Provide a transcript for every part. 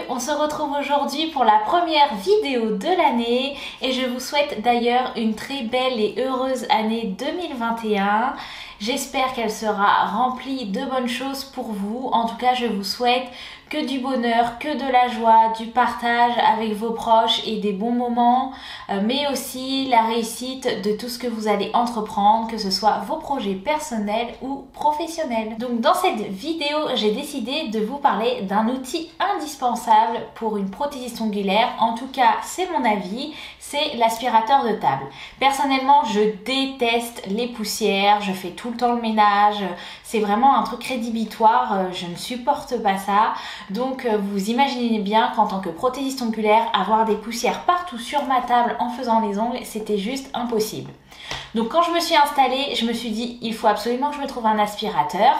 on se retrouve aujourd'hui pour la première vidéo de l'année et je vous souhaite d'ailleurs une très belle et heureuse année 2021. J'espère qu'elle sera remplie de bonnes choses pour vous. En tout cas, je vous souhaite que du bonheur, que de la joie, du partage avec vos proches et des bons moments, mais aussi la réussite de tout ce que vous allez entreprendre, que ce soit vos projets personnels ou professionnels. Donc dans cette vidéo, j'ai décidé de vous parler d'un outil indispensable pour une prothésiste ongulaire. En tout cas, c'est mon avis, c'est l'aspirateur de table. Personnellement, je déteste les poussières, je fais tout le temps le ménage, c'est vraiment un truc rédhibitoire, je ne supporte pas ça. Donc vous imaginez bien qu'en tant que prothésiste ongulaire, avoir des poussières partout sur ma table en faisant les ongles, c'était juste impossible. Donc quand je me suis installée, je me suis dit il faut absolument que je me trouve un aspirateur.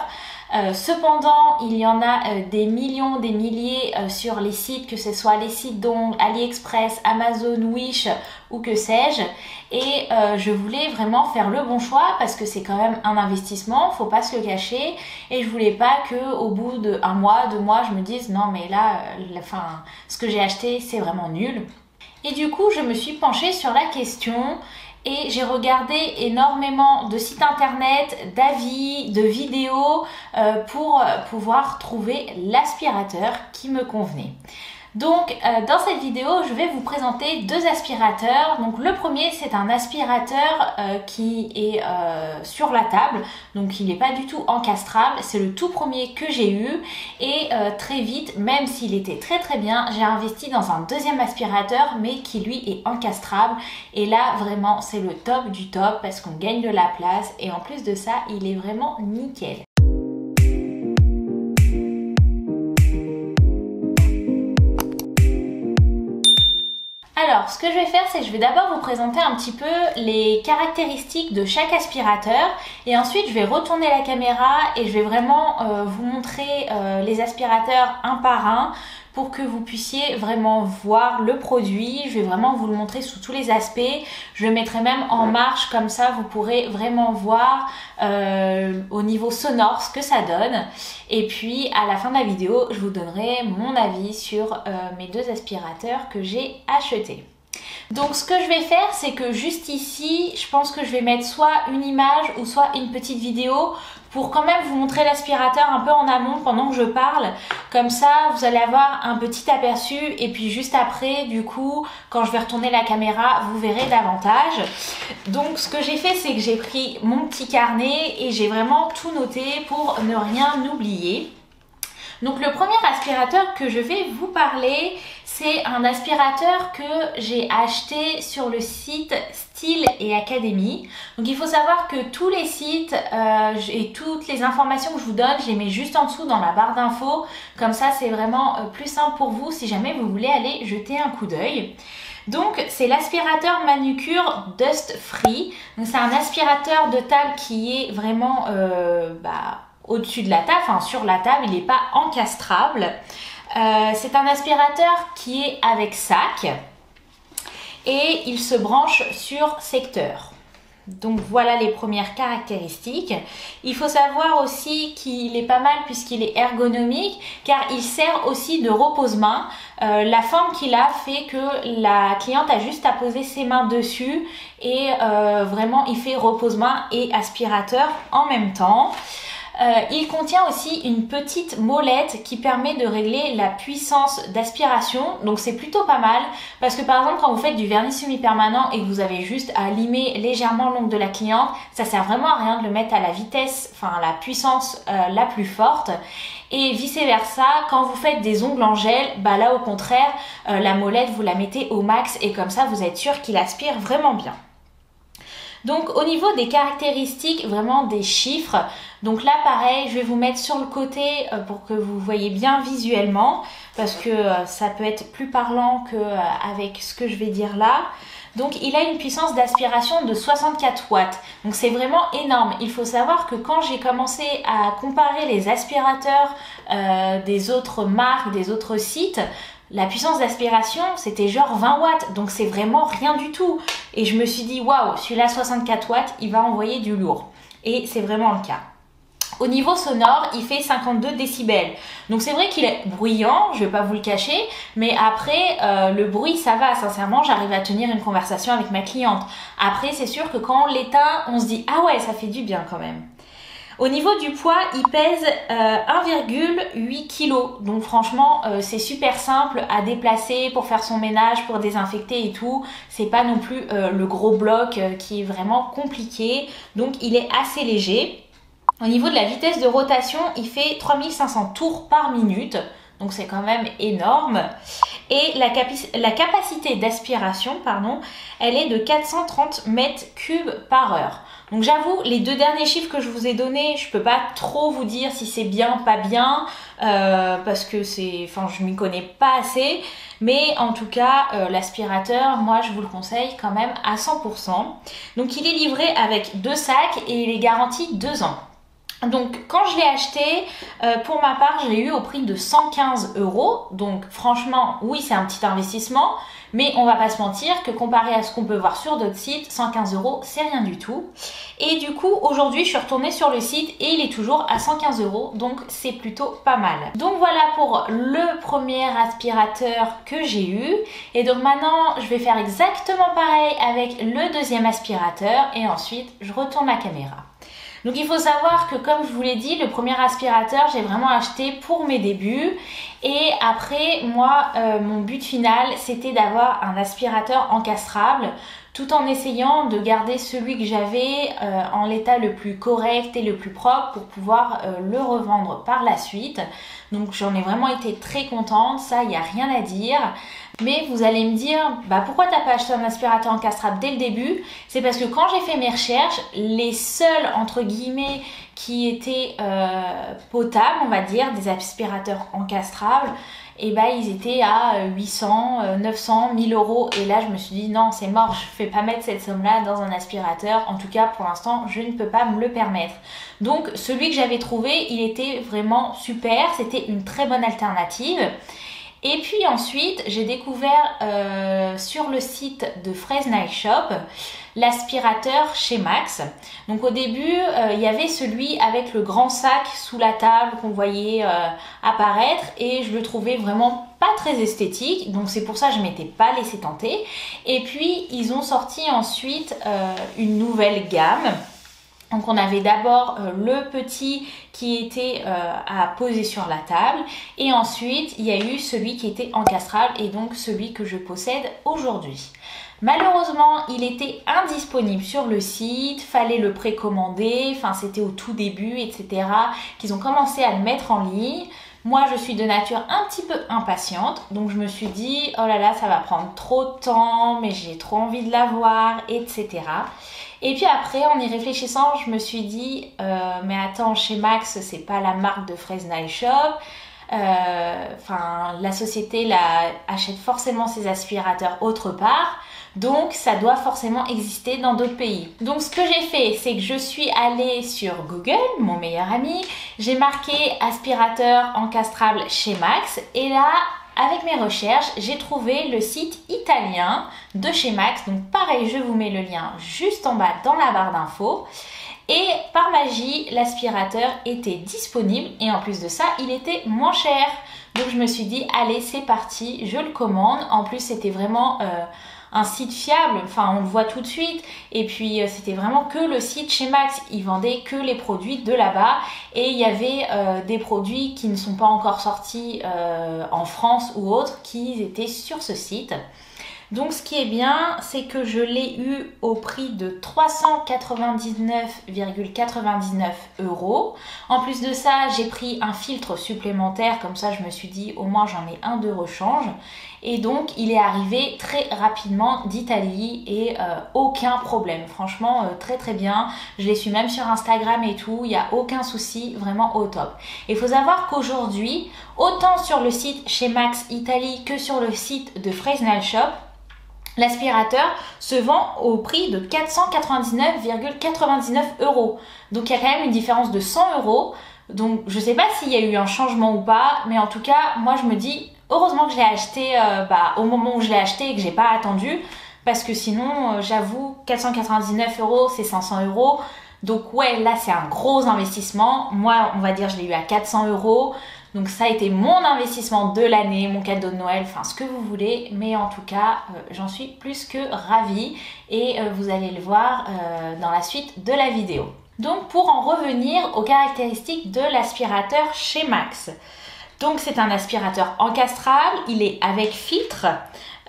Cependant, il y en a des millions, des milliers sur les sites, que ce soit les sites d'ongles, AliExpress, Amazon, Wish ou que sais-je. Et je voulais vraiment faire le bon choix parce que c'est quand même un investissement, faut pas se le cacher. Et je voulais pas qu'au bout d'un mois, 2 mois, je me dise non mais là, ce que j'ai acheté c'est vraiment nul. Et du coup, je me suis penchée sur la question. Et j'ai regardé énormément de sites internet, d'avis, de vidéos pour pouvoir trouver l'aspirateur qui me convenait. Donc dans cette vidéo, je vais vous présenter 2 aspirateurs. Donc le premier, c'est un aspirateur qui est sur la table, donc il n'est pas du tout encastrable. C'est le tout premier que j'ai eu et très vite, même s'il était très bien, j'ai investi dans un deuxième aspirateur mais qui lui est encastrable. Et là vraiment, c'est le top du top parce qu'on gagne de la place et en plus de ça, il est vraiment nickel. Alors, ce que je vais faire, c'est que je vais d'abord vous présenter un petit peu les caractéristiques de chaque aspirateur et ensuite je vais retourner la caméra et je vais vraiment vous montrer les aspirateurs un par un pour que vous puissiez vraiment voir le produit. Je vais vraiment vous le montrer sous tous les aspects. Je le mettrai même en marche, comme ça vous pourrez vraiment voir au niveau sonore ce que ça donne. Et puis à la fin de la vidéo, je vous donnerai mon avis sur mes 2 aspirateurs que j'ai achetés. Donc ce que je vais faire, c'est que juste ici, je pense que je vais mettre soit une image ou soit une petite vidéo pour quand même vous montrer l'aspirateur un peu en amont pendant que je parle. Comme ça, vous allez avoir un petit aperçu et puis juste après, du coup, quand je vais retourner la caméra, vous verrez davantage. Donc ce que j'ai fait, c'est que j'ai pris mon petit carnet et j'ai vraiment tout noté pour ne rien oublier. Donc le premier aspirateur que je vais vous parler, c'est un aspirateur que j'ai acheté sur le site Style et Académie. Donc il faut savoir que tous les sites et toutes les informations que je vous donne, je les mets juste en dessous dans la barre d'infos. Comme ça, c'est vraiment plus simple pour vous si jamais vous voulez aller jeter un coup d'œil. Donc c'est l'aspirateur manucure Dust Free. Donc c'est un aspirateur de table qui est vraiment au-dessus de la table, enfin sur la table, il n'est pas encastrable. C'est un aspirateur qui est avec sac et il se branche sur secteur. Donc voilà les premières caractéristiques. Il faut savoir aussi qu'il est pas mal puisqu'il est ergonomique car il sert aussi de repose-main. La forme qu'il a fait que la cliente a juste à poser ses mains dessus et vraiment il fait repose-main et aspirateur en même temps. Il contient aussi une petite molette qui permet de régler la puissance d'aspiration, donc c'est plutôt pas mal parce que par exemple quand vous faites du vernis semi-permanent et que vous avez juste à limer légèrement l'ongle de la cliente, ça sert vraiment à rien de le mettre à la vitesse, enfin à la puissance la plus forte. Et vice versa, quand vous faites des ongles en gel, bah là au contraire, la molette vous la mettez au max et comme ça vous êtes sûr qu'il aspire vraiment bien. Donc au niveau des caractéristiques, vraiment des chiffres, donc là pareil, je vais vous mettre sur le côté pour que vous voyez bien visuellement parce que ça peut être plus parlant qu'avec ce que je vais dire là. Donc il a une puissance d'aspiration de 64 watts, donc c'est vraiment énorme. Il faut savoir que quand j'ai commencé à comparer les aspirateurs des autres marques, des autres sites, la puissance d'aspiration c'était genre 20 watts, donc c'est vraiment rien du tout. Et je me suis dit waouh, celui-là 64 watts, il va envoyer du lourd. Et c'est vraiment le cas. Au niveau sonore, il fait 52 décibels. Donc c'est vrai qu'il est bruyant, je vais pas vous le cacher, mais après, le bruit, ça va. Sincèrement, j'arrive à tenir une conversation avec ma cliente. Après, c'est sûr que quand on l'éteint, on se dit « Ah ouais, ça fait du bien quand même ». Au niveau du poids, il pèse 1,8 kg. Donc franchement, c'est super simple à déplacer pour faire son ménage, pour désinfecter et tout. C'est pas non plus le gros bloc qui est vraiment compliqué. Donc il est assez léger. Au niveau de la vitesse de rotation, il fait 3500 tours par minute. Donc c'est quand même énorme. Et la capacité d'aspiration, elle est de 430 mètres cubes par heure. Donc j'avoue, les deux derniers chiffres que je vous ai donnés, je peux pas trop vous dire si c'est bien, pas bien, parce que je m'y connais pas assez. Mais en tout cas, l'aspirateur, moi je vous le conseille quand même à 100%. Donc il est livré avec 2 sacs et il est garanti 2 ans. Donc quand je l'ai acheté, pour ma part, je l'ai eu au prix de 115 €. Donc franchement, oui, c'est un petit investissement, mais on va pas se mentir que comparé à ce qu'on peut voir sur d'autres sites, 115 €, c'est rien du tout. Et du coup, aujourd'hui, je suis retournée sur le site et il est toujours à 115 €, donc c'est plutôt pas mal. Donc voilà pour le premier aspirateur que j'ai eu. Et donc maintenant, je vais faire exactement pareil avec le deuxième aspirateur et ensuite, je retourne la caméra. Donc il faut savoir que comme je vous l'ai dit, le premier aspirateur, j'ai vraiment acheté pour mes débuts. Et après, moi, mon but final, c'était d'avoir un aspirateur encastrable tout en essayant de garder celui que j'avais en l'état le plus correct et le plus propre pour pouvoir le revendre par la suite. Donc j'en ai vraiment été très contente, ça, il n'y a rien à dire. Mais vous allez me dire, pourquoi t'as pas acheté un aspirateur encastrable dès le début? C'est parce que quand j'ai fait mes recherches, les seuls, entre guillemets, qui étaient potables, on va dire, des aspirateurs encastrables, ils étaient à 800, 900, 1000 €. Et là, je me suis dit, non, c'est mort, je ne vais pas mettre cette somme-là dans un aspirateur. En tout cas, pour l'instant, je ne peux pas me le permettre. Donc, celui que j'avais trouvé, il était vraiment super. C'était une très bonne alternative. Et puis ensuite, j'ai découvert sur le site de Fraise Nail Shop l'aspirateur chez Max. Donc au début, il y avait celui avec le grand sac sous la table qu'on voyait apparaître et je le trouvais vraiment pas très esthétique. Donc c'est pour ça que je ne m'étais pas laissé tenter. Et puis, ils ont sorti ensuite une nouvelle gamme. Donc on avait d'abord le petit qui était à poser sur la table et ensuite il y a eu celui qui était encastrable et donc celui que je possède aujourd'hui. Malheureusement, il était indisponible sur le site, fallait le précommander, enfin c'était au tout début, etc. qu'ils ont commencé à le mettre en ligne. Moi, je suis de nature un petit peu impatiente, donc je me suis dit, oh là là, ça va prendre trop de temps, mais j'ai trop envie de l'avoir, etc. Et puis après, en y réfléchissant, je me suis dit, mais attends, chez Max, c'est pas la marque de Fraise Nail Shop. La société achète forcément ses aspirateurs autre part. Donc, ça doit forcément exister dans d'autres pays. Donc, ce que j'ai fait, c'est que je suis allée sur Google, mon meilleur ami. J'ai marqué aspirateur encastrable chez Max. Et là, avec mes recherches, j'ai trouvé le site italien de chez Max. Donc, pareil, je vous mets le lien juste en bas dans la barre d'infos. Et par magie, l'aspirateur était disponible. Et en plus de ça, il était moins cher. Donc, je me suis dit, allez, c'est parti, je le commande. En plus, c'était vraiment un site fiable, enfin on le voit tout de suite, et puis c'était vraiment que le site chez Max, ils vendaient que les produits de là-bas et il y avait des produits qui ne sont pas encore sortis en France ou autres qui étaient sur ce site. Donc ce qui est bien, c'est que je l'ai eu au prix de 399,99 €. En plus de ça, j'ai pris un filtre supplémentaire, comme ça je me suis dit au moins j'en ai un de rechange. Et donc il est arrivé très rapidement d'Italie et aucun problème. Franchement très très bien. Je les suis même sur Instagram et tout, il n'y a aucun souci, vraiment au top. Il faut savoir qu'aujourd'hui, autant sur le site chez Max Italie que sur le site de Fraise Nail Shop, l'aspirateur se vend au prix de 499,99 €. Donc il y a quand même une différence de 100 €. Donc je ne sais pas s'il y a eu un changement ou pas, mais en tout cas, moi je me dis, heureusement que je l'ai acheté au moment où je l'ai acheté et que je n'ai pas attendu, parce que sinon, j'avoue, 499 €, c'est 500 €. Donc ouais, là c'est un gros investissement. Moi, on va dire, je l'ai eu à 400 €. Donc ça a été mon investissement de l'année, mon cadeau de Noël, enfin ce que vous voulez. Mais en tout cas, j'en suis plus que ravie. Et vous allez le voir dans la suite de la vidéo. Donc pour en revenir aux caractéristiques de l'aspirateur chez Max. Donc c'est un aspirateur encastrable, il est avec filtre,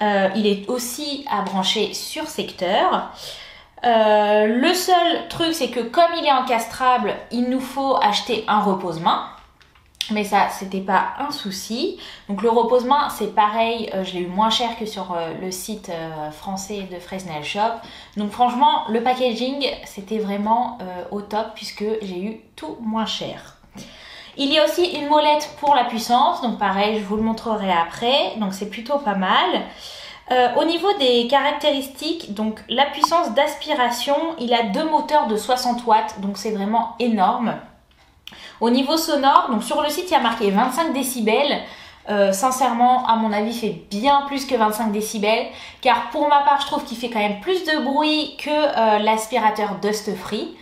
il est aussi à brancher sur secteur. Le seul truc c'est que comme il est encastrable, il nous faut acheter un repose-main. Mais ça, c'était pas un souci. Donc le repose-main, c'est pareil, je l'ai eu moins cher que sur le site français de Fresnel Shop. Donc franchement, le packaging, c'était vraiment au top puisque j'ai eu tout moins cher. Il y a aussi une molette pour la puissance, donc pareil, je vous le montrerai après. Donc c'est plutôt pas mal. Au niveau des caractéristiques, donc la puissance d'aspiration, il a 2 moteurs de 60 watts, donc c'est vraiment énorme. Au niveau sonore, donc sur le site il y a marqué 25 décibels. Sincèrement, à mon avis, il fait bien plus que 25 décibels. Car pour ma part, je trouve qu'il fait quand même plus de bruit que l'aspirateur Dust Free.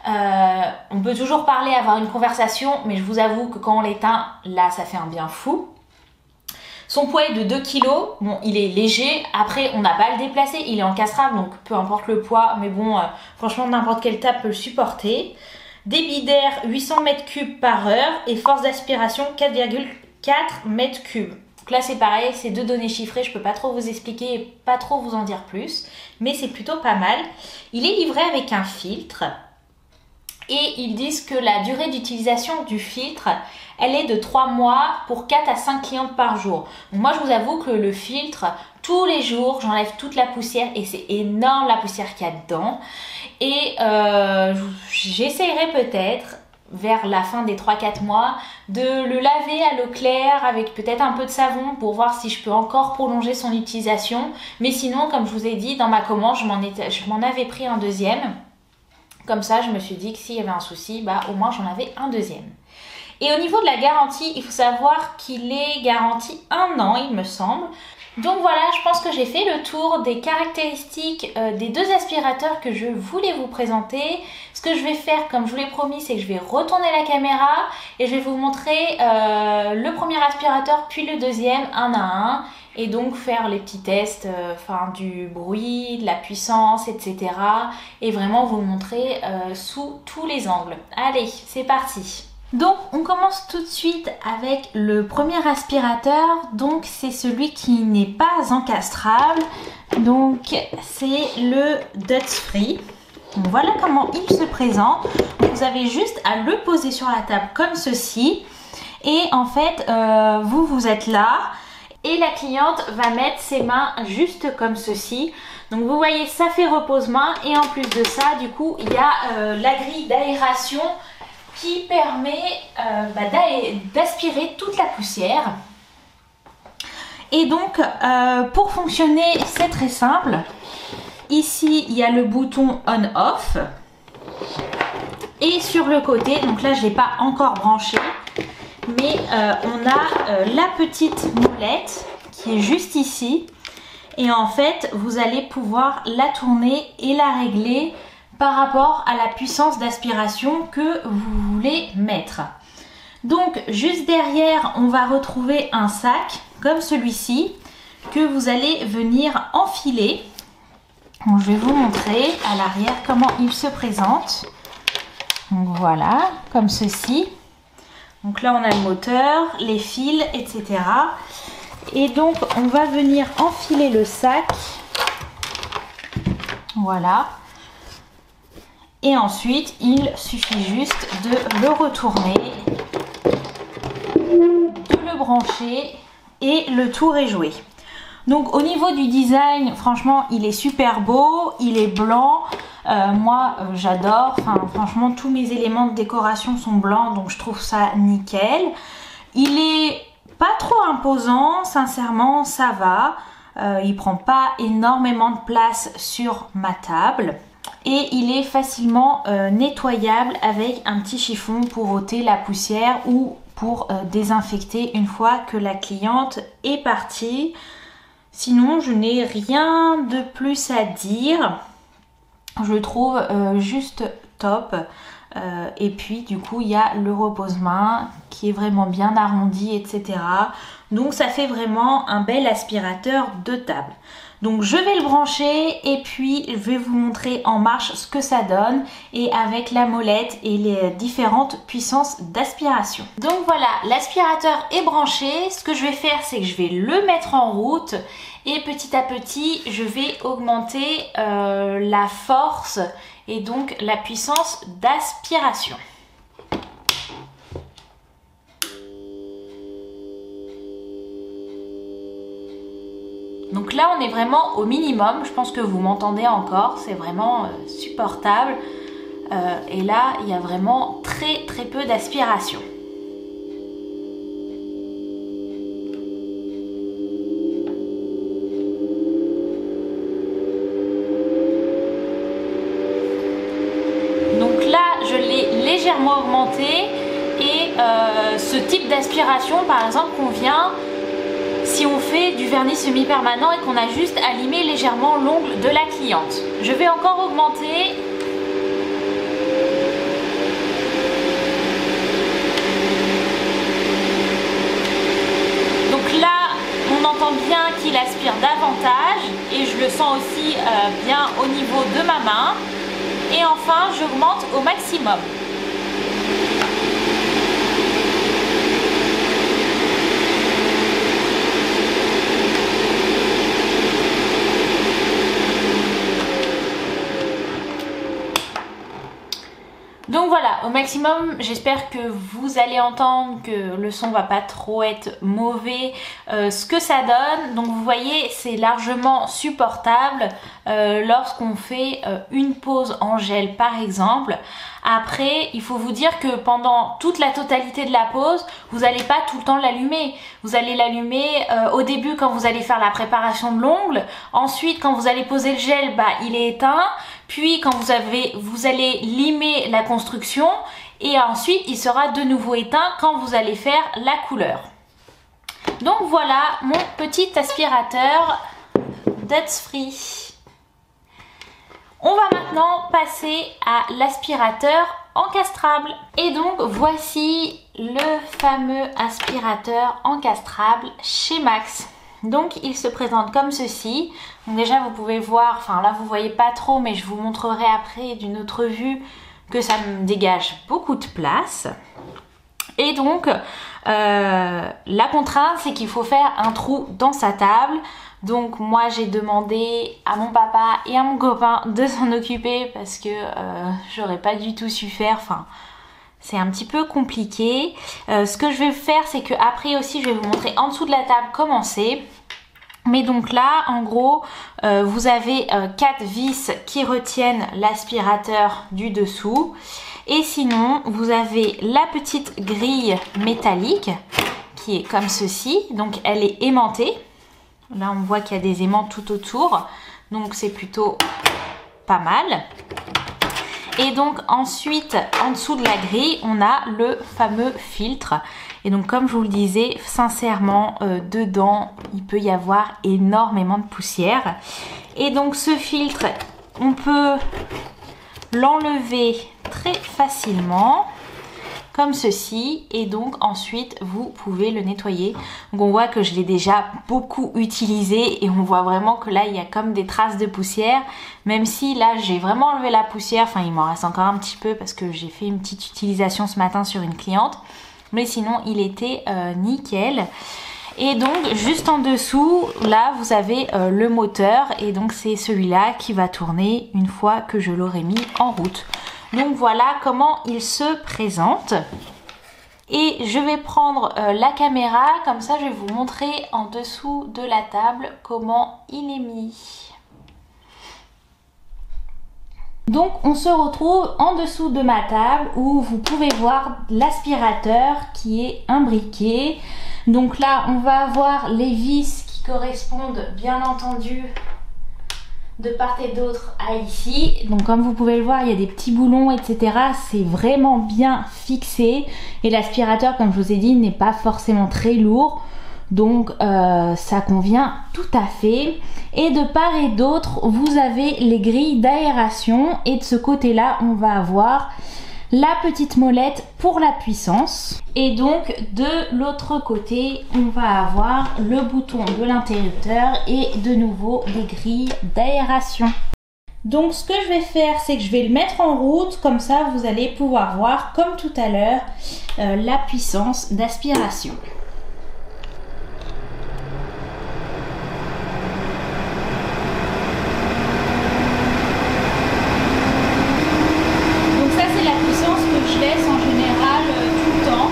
On peut toujours parler, avoir une conversation, mais je vous avoue que quand on l'éteint, là, ça fait un bien fou. Son poids est de 2 kg. Bon, il est léger. Après, on n'a pas à le déplacer. Il est encastrable, donc peu importe le poids. Mais bon, franchement, n'importe quelle table peut le supporter. Débit d'air 800 m3 par heure et force d'aspiration 4,4 m3. Donc là c'est pareil, c'est 2 données chiffrées, je ne peux pas trop vous expliquer et pas trop vous en dire plus, mais c'est plutôt pas mal. Il est livré avec un filtre et ils disent que la durée d'utilisation du filtre, elle est de 3 mois pour 4 à 5 clientes par jour. Donc moi je vous avoue que le filtre, tous les jours, j'enlève toute la poussière et c'est énorme la poussière qu'il y a dedans. Et j'essayerai peut-être, vers la fin des 3-4 mois, de le laver à l'eau claire avec peut-être un peu de savon pour voir si je peux encore prolonger son utilisation. Mais sinon, comme je vous ai dit, dans ma commande, je m'en avais pris un deuxième. Comme ça, je me suis dit que s'il y avait un souci, bah, au moins j'en avais un deuxième. Et au niveau de la garantie, il faut savoir qu'il est garanti 1 an, il me semble. Donc voilà, je pense que j'ai fait le tour des caractéristiques des 2 aspirateurs que je voulais vous présenter. Ce que je vais faire, comme je vous l'ai promis, c'est que je vais retourner la caméra et je vais vous montrer le premier aspirateur puis le deuxième, un à un. Et donc faire les petits tests du bruit, de la puissance, etc. Et vraiment vous le montrer sous tous les angles. Allez, c'est parti! Donc on commence tout de suite avec le premier aspirateur, donc c'est celui qui n'est pas encastrable, donc c'est le Dust Free. Donc voilà comment il se présente. Vous avez juste à le poser sur la table comme ceci et en fait vous êtes là et la cliente va mettre ses mains juste comme ceci. Donc vous voyez, ça fait repose-main et en plus de ça, du coup il y a la grille d'aération qui permet d'aspirer toute la poussière. Et donc pour fonctionner, c'est très simple. Ici il y a le bouton on-off et sur le côté, donc là je ne l'ai pas encore branché, mais on a la petite molette qui est juste ici et en fait vous allez pouvoir la tourner et la régler par rapport à la puissance d'aspiration que vous voulez mettre. Donc juste derrière on va retrouver un sac comme celui-ci que vous allez venir enfiler. Donc, je vais vous montrer à l'arrière comment il se présente. Donc voilà, comme ceci. Donc là on a le moteur, les fils, etc. Et donc on va venir enfiler le sac. Voilà. Et ensuite, il suffit juste de le retourner, de le brancher et le tour est joué. Donc au niveau du design, franchement, il est super beau, il est blanc. Moi, j'adore. Enfin, franchement, tous mes éléments de décoration sont blancs, donc je trouve ça nickel. Il est pas trop imposant, sincèrement, ça va. Il prend pas énormément de place sur ma table. Et il est facilement nettoyable avec un petit chiffon pour ôter la poussière ou pour désinfecter une fois que la cliente est partie. Sinon, je n'ai rien de plus à dire. Je le trouve juste top. Et puis du coup il y a le repose-main qui est vraiment bien arrondi, etc. Donc ça fait vraiment un bel aspirateur de table. Donc je vais le brancher et puis je vais vous montrer en marche ce que ça donne et avec la molette et les différentes puissances d'aspiration. Donc voilà, l'aspirateur est branché. Ce que je vais faire, c'est que je vais le mettre en route et petit à petit je vais augmenter la force et donc la puissance d'aspiration. Donc là on est vraiment au minimum, je pense que vous m'entendez encore, c'est vraiment supportable. Et là il y a vraiment très peu d'aspiration. Donc là je l'ai légèrement augmenté et ce type d'aspiration par exemple convient si on fait du vernis semi-permanent et qu'on a juste à limer légèrement l'ongle de la cliente. Je vais encore augmenter. Donc là, on entend bien qu'il aspire davantage et je le sens aussi bien au niveau de ma main. Et enfin, j'augmente au maximum. Donc voilà, au maximum, j'espère que vous allez entendre que le son va pas trop être mauvais, ce que ça donne. Donc vous voyez, c'est largement supportable lorsqu'on fait une pause en gel par exemple. Après, il faut vous dire que pendant toute la totalité de la pause, vous n'allez pas tout le temps l'allumer. Vous allez l'allumer au début quand vous allez faire la préparation de l'ongle. Ensuite, quand vous allez poser le gel, bah, il est éteint. Puis quand vous allez limer la construction et ensuite il sera de nouveau éteint quand vous allez faire la couleur. Donc voilà mon petit aspirateur Dust Free. On va maintenant passer à l'aspirateur encastrable. Et donc voici le fameux aspirateur encastrable chez Max. Donc il se présente comme ceci. Donc déjà vous pouvez voir, enfin là vous voyez pas trop mais je vous montrerai après d'une autre vue que ça me dégage beaucoup de place. Et donc la contrainte c'est qu'il faut faire un trou dans sa table. Donc moi j'ai demandé à mon papa et à mon copain de s'en occuper parce que j'aurais pas du tout su faire, enfin c'est un petit peu compliqué. Ce que je vais faire c'est que après aussi je vais vous montrer en dessous de la table comment c'est. Mais donc là en gros vous avez 4 vis qui retiennent l'aspirateur du dessous. Et sinon vous avez la petite grille métallique qui est comme ceci. Donc elle est aimantée. Là on voit qu'il y a des aimants tout autour. Donc c'est plutôt pas mal. Et donc ensuite en dessous de la grille on a le fameux filtre. Et donc comme je vous le disais, sincèrement dedans il peut y avoir énormément de poussière. Et donc ce filtre on peut l'enlever très facilement comme ceci et donc ensuite vous pouvez le nettoyer. Donc on voit que je l'ai déjà beaucoup utilisé et on voit vraiment que là il y a comme des traces de poussière, même si là j'ai vraiment enlevé la poussière, enfin il m'en reste encore un petit peu parce que j'ai fait une petite utilisation ce matin sur une cliente, mais sinon il était nickel. Et donc juste en dessous là vous avez le moteur et donc c'est celui-là qui va tourner une fois que je l'aurai mis en route. Donc voilà comment il se présente. Et je vais prendre la caméra, comme ça je vais vous montrer en dessous de la table comment il est mis. Donc on se retrouve en dessous de ma table où vous pouvez voir l'aspirateur qui est imbriqué. Donc là on va avoir les vis qui correspondent bien entendu de part et d'autre à ici. Donc comme vous pouvez le voir il y a des petits boulons etc. C'est vraiment bien fixé et l'aspirateur comme je vous ai dit n'est pas forcément très lourd. Donc ça convient tout à fait. Et de part et d'autre, vous avez les grilles d'aération. Et de ce côté-là, on va avoir la petite molette pour la puissance. Et donc de l'autre côté, on va avoir le bouton de l'interrupteur et de nouveau les grilles d'aération. Donc ce que je vais faire, c'est que je vais le mettre en route, comme ça vous allez pouvoir voir, comme tout à l'heure, la puissance d'aspiration. Donc ça c'est la puissance que je laisse en général tout le temps.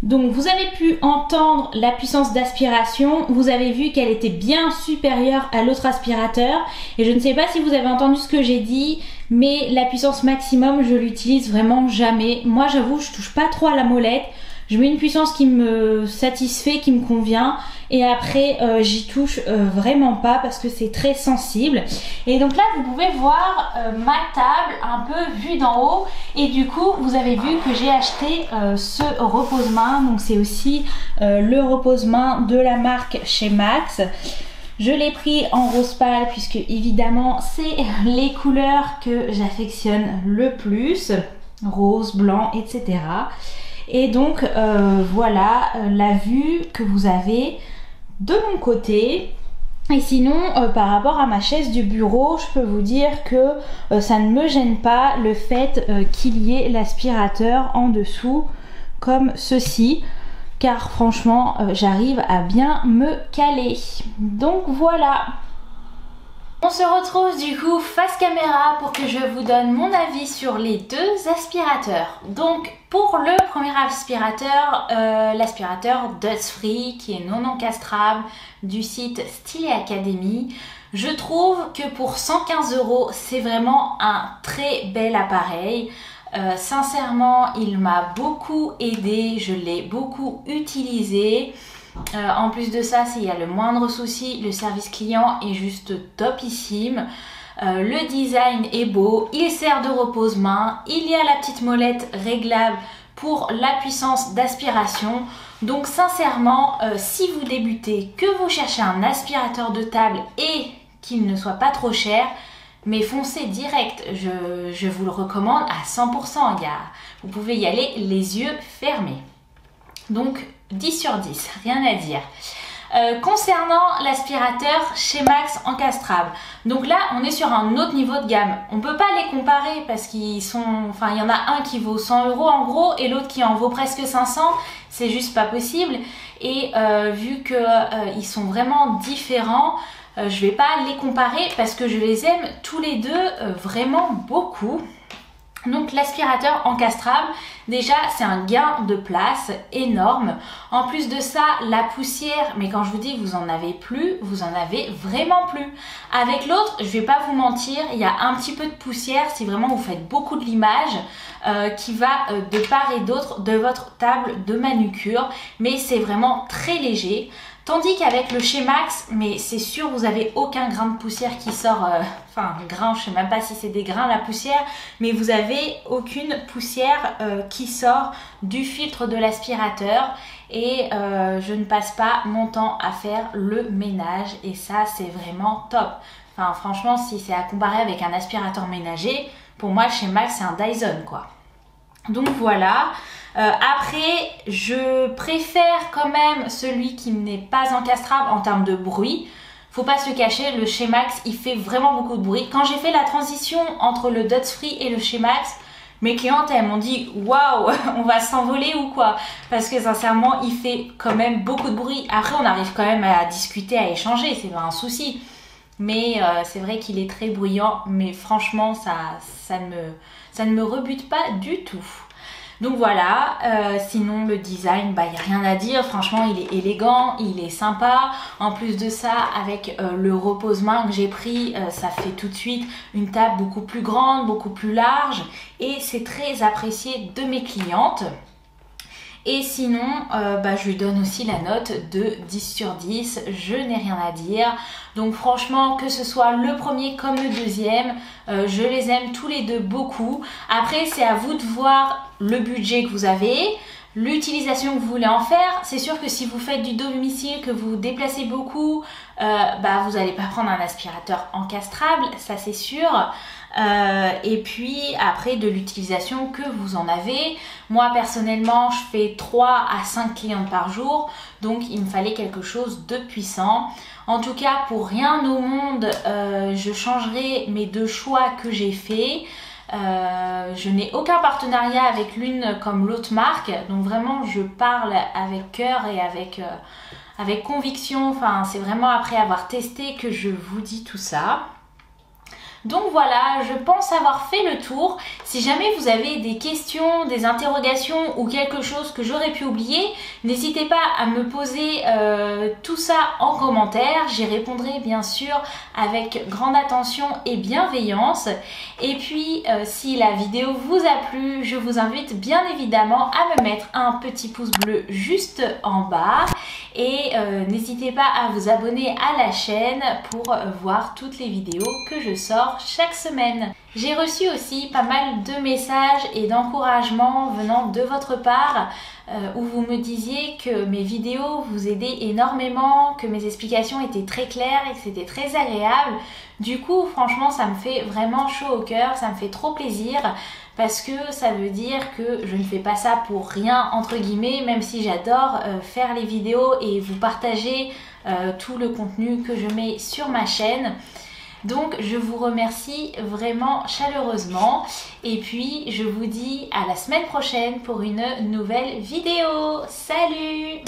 Donc vous avez pu entendre la puissance d'aspiration, vous avez vu qu'elle était bien supérieure à l'autre aspirateur et je ne sais pas si vous avez entendu ce que j'ai dit, mais la puissance maximum je l'utilise vraiment jamais. Moi j'avoue je touche pas trop à la molette, je mets une puissance qui me satisfait, qui me convient et après j'y touche vraiment pas parce que c'est très sensible. Et donc là vous pouvez voir ma table un peu vue d'en haut et du coup vous avez vu que j'ai acheté ce repose-main. Donc c'est aussi le repose-main de la marque Shemax. Je l'ai pris en rose pâle puisque évidemment c'est les couleurs que j'affectionne le plus, rose, blanc, etc. Et donc voilà la vue que vous avez de mon côté. Et sinon par rapport à ma chaise du bureau, je peux vous dire que ça ne me gêne pas le fait qu'il y ait l'aspirateur en dessous comme ceci, car franchement j'arrive à bien me caler. Donc voilà. On se retrouve du coup face caméra pour que je vous donne mon avis sur les deux aspirateurs. Donc pour le premier aspirateur, l'aspirateur Dust Free qui est non encastrable du site Stylet Academy, je trouve que pour 115 € c'est vraiment un très bel appareil. Sincèrement il m'a beaucoup aidé, je l'ai beaucoup utilisé. En plus de ça, s'il y a le moindre souci, le service client est juste topissime. Le design est beau, il sert de repose-main, il y a la petite molette réglable pour la puissance d'aspiration. Donc sincèrement, si vous débutez, que vous cherchez un aspirateur de table et qu'il ne soit pas trop cher, mais foncez direct, je vous le recommande à 100%. Vous pouvez y aller les yeux fermés. Donc 10 sur 10, rien à dire. Concernant l'aspirateur Shemax encastrable, donc là on est sur un autre niveau de gamme. On peut pas les comparer parce qu'ils sont, enfin il y en a un qui vaut 100 € en gros et l'autre qui en vaut presque 500, c'est juste pas possible. Et vu que ils sont vraiment différents, je vais pas les comparer parce que je les aime tous les deux vraiment beaucoup. Donc l'aspirateur encastrable, déjà c'est un gain de place énorme. En plus de ça, la poussière, mais quand je vous dis que vous en avez plus, vous en avez vraiment plus. Avec l'autre, je vais pas vous mentir, il y a un petit peu de poussière si vraiment vous faites beaucoup de limage qui va de part et d'autre de votre table de manucure, mais c'est vraiment très léger. Tandis qu'avec le Shemax, mais c'est sûr vous avez aucun grain de poussière qui sort, enfin grain, je sais même pas si c'est des grains la poussière, mais vous avez aucune poussière qui sort du filtre de l'aspirateur et je ne passe pas mon temps à faire le ménage et ça c'est vraiment top. Enfin franchement si c'est à comparer avec un aspirateur ménager, pour moi le Shemax c'est un Dyson quoi. Donc voilà. Après, je préfère quand même celui qui n'est pas encastrable en termes de bruit. Faut pas se cacher, le Shemax, il fait vraiment beaucoup de bruit. Quand j'ai fait la transition entre le Dust Free et le Shemax, mes clientes, elles m'ont dit « Waouh, on va s'envoler ou quoi ?» Parce que sincèrement, il fait quand même beaucoup de bruit. Après, on arrive quand même à discuter, à échanger, c'est pas un souci. Mais c'est vrai qu'il est très bruyant, mais franchement, ça ne me rebute pas du tout. Donc voilà, sinon le design, bah, y a rien à dire, franchement il est élégant, il est sympa. En plus de ça, avec le repose-main que j'ai pris, ça fait tout de suite une table beaucoup plus grande, beaucoup plus large et c'est très apprécié de mes clientes. Et sinon, je lui donne aussi la note de 10 sur 10, je n'ai rien à dire. Donc franchement, que ce soit le premier comme le deuxième, je les aime tous les deux beaucoup. Après, c'est à vous de voir le budget que vous avez, l'utilisation que vous voulez en faire. C'est sûr que si vous faites du domicile, que vous vous déplacez beaucoup, vous n'allez pas prendre un aspirateur encastrable, ça c'est sûr. Et puis après de l'utilisation que vous en avez. Moi personnellement je fais 3 à 5 clientes par jour, donc il me fallait quelque chose de puissant. En tout cas pour rien au monde je changerai mes deux choix que j'ai faits. Je n'ai aucun partenariat avec l'une comme l'autre marque, donc vraiment je parle avec cœur et avec conviction. Enfin c'est vraiment après avoir testé que je vous dis tout ça. Donc voilà, je pense avoir fait le tour. Si jamais vous avez des questions, des interrogations ou quelque chose que j'aurais pu oublier, n'hésitez pas à me poser tout ça en commentaire. J'y répondrai bien sûr avec grande attention et bienveillance. Et puis si la vidéo vous a plu, je vous invite bien évidemment à me mettre un petit pouce bleu juste en bas. Et n'hésitez pas à vous abonner à la chaîne pour voir toutes les vidéos que je sors chaque semaine. J'ai reçu aussi pas mal de messages et d'encouragements venant de votre part où vous me disiez que mes vidéos vous aidaient énormément, que mes explications étaient très claires et que c'était très agréable. Du coup, franchement, ça me fait vraiment chaud au cœur, ça me fait trop plaisir parce que ça veut dire que je ne fais pas ça pour rien entre guillemets, même si j'adore faire les vidéos et vous partager tout le contenu que je mets sur ma chaîne. Donc je vous remercie vraiment chaleureusement et puis je vous dis à la semaine prochaine pour une nouvelle vidéo. Salut!